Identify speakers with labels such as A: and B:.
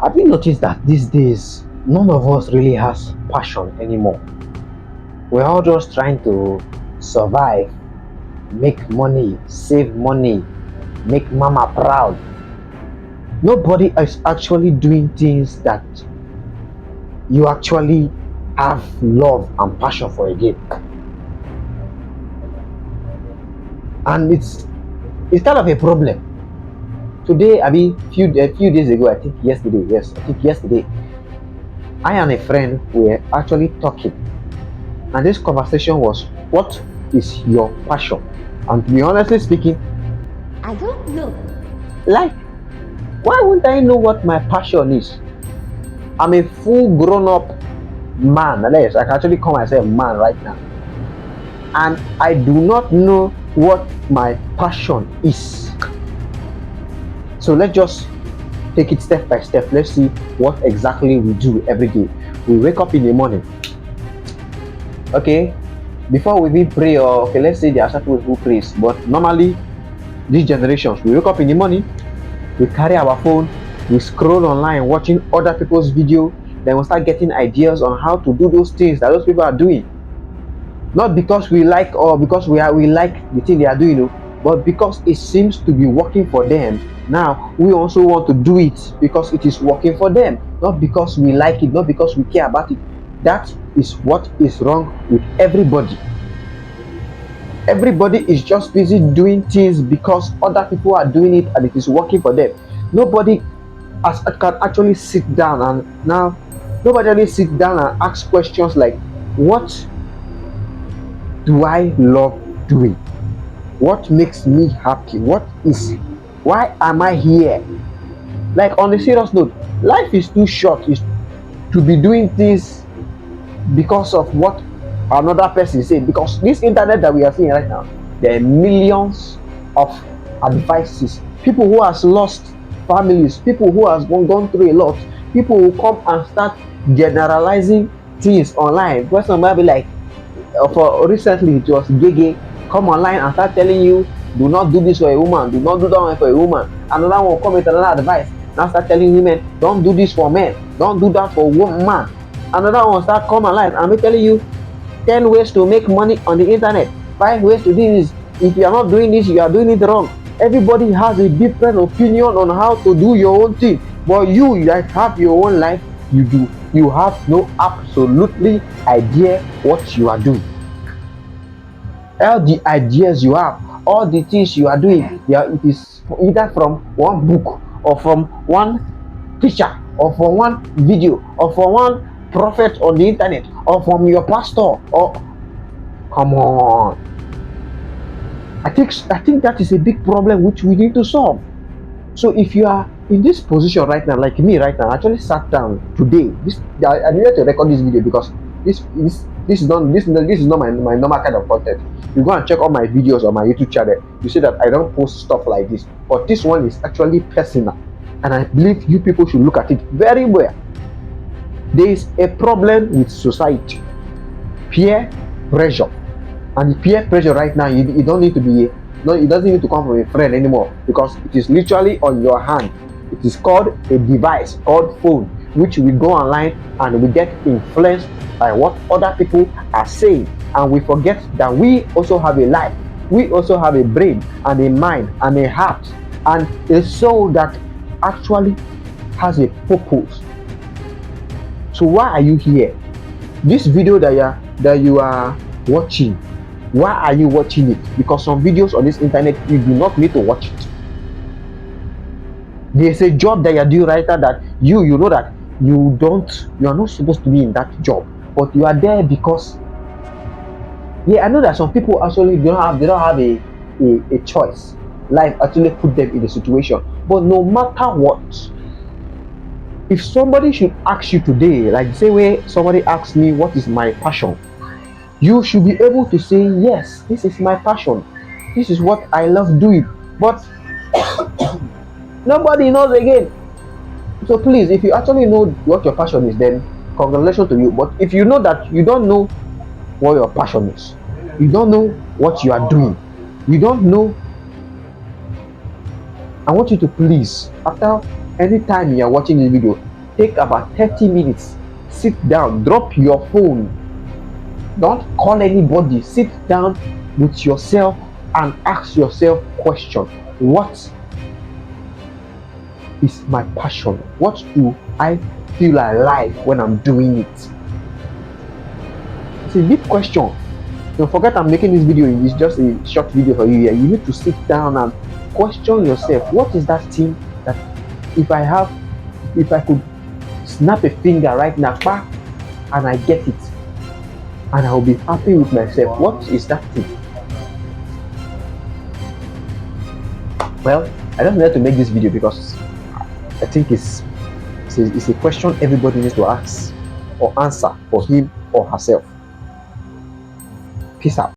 A: Have you noticed that these days none of us really has passion anymore? We're all just trying to survive, make money, save money, make mama proud. Nobody is actually doing things that you actually have love and passion for again. And it's kind of a problem. Today, I mean, a few days ago, I think yesterday, yes, I think yesterday, I and a friend were actually talking, and this conversation was, "What is your passion?" And to be honestly speaking,
B: I don't know.
A: like, why wouldn't I know what my passion is? I'm a full grown-up man. Yes, I can actually call myself man right now, and I do not know what my passion is. So let's just take it step by step. Let's see what exactly we do every day. We wake up in the morning. Okay, before we even pray, or okay, let's say there are some people who prays, but normally these generations, we wake up in the morning, we carry our phone, we scroll online watching other people's video, then we start getting ideas on how to do those things that those people are doing. Not because we like, or because we like the thing they are doing, no, but because it seems to be working for them. Now we also want to do it because it is working for them, not because we like it, not because we care about it. That is what is wrong with everybody. Everybody is just busy doing things because other people are doing it and it is working for them. Nobody can actually sit down and now nobody really sit down and ask questions like, what do I love doing? What makes me happy? Why am I here? Like, on a serious note, life is too short to be doing things because of what another person said. Because this internet that we are seeing right now, there are millions of advices. People who has lost families, people who has gone through a lot, people who come and start generalizing things online. Where somebody be like, for recently it was Gege, come online and start telling you, do not do this for a woman, do not do that one for a woman. Another one come with another advice, now start telling women, don't do this for men, don't do that for woman. Another one start come online and be telling you 10 ways to make money on the internet, 5 ways to do this. If you are not doing this, you are doing it wrong. Everybody has a different opinion on how to do your own thing, but you that have your own life, you have no absolutely idea what you are doing. All the ideas you have, all the things you are doing, it is either from one book, or from one teacher, or from one video, or from one prophet on the internet, or from your pastor. Or come on, I think that is a big problem which we need to solve. So if you are in this position right now, like me right now, I actually sat down today. I needed to record this video because this is not my normal kind of content. You go and check all my videos on my YouTube channel, you see that I don't post stuff like this. But this one is actually personal, and I believe you people should look at it very well. There is a problem with society, peer pressure, and the peer pressure right now, you don't need to be, no, it doesn't need to come from a friend anymore, because it is literally on your hand. It is called a device called phone, which we go online and we get influenced by what other people are saying, and we forget that we also have a life, we also have a brain and a mind and a heart and a soul that actually has a purpose. So why are you here? This video that you are watching, why are you watching it? Because some videos on this internet, you do not need to watch it. There's a job that you're doing right now that you know that you are not supposed to be in that job, but you are there because, yeah, I know that some people actually they don't have a choice. Life actually put them in a situation. But no matter what, if somebody should ask you today, like the same way somebody asked me what is my passion, you should be able to say, yes, this is my passion, this is what I love doing. But nobody knows again. So please, if you actually know what your passion is, then congratulations to you. But if you know that you don't know what your passion is, you don't know what you are doing, you don't know, I want you to please, after any time you are watching this video, Take about 30 minutes. Sit down, drop your phone. Don't call anybody. Sit down with yourself and ask yourself question. What is my passion? What do I feel I like when I'm doing it? It's a deep question. Don't forget I'm making this video. It's just a short video for you here. You need to sit down and question yourself. What is that thing that if I could snap a finger right now, and I get it, and I'll be happy with myself. What is that thing? Well, I just wanted to make this video because I think it's a question everybody needs to ask or answer for him or herself. Peace out.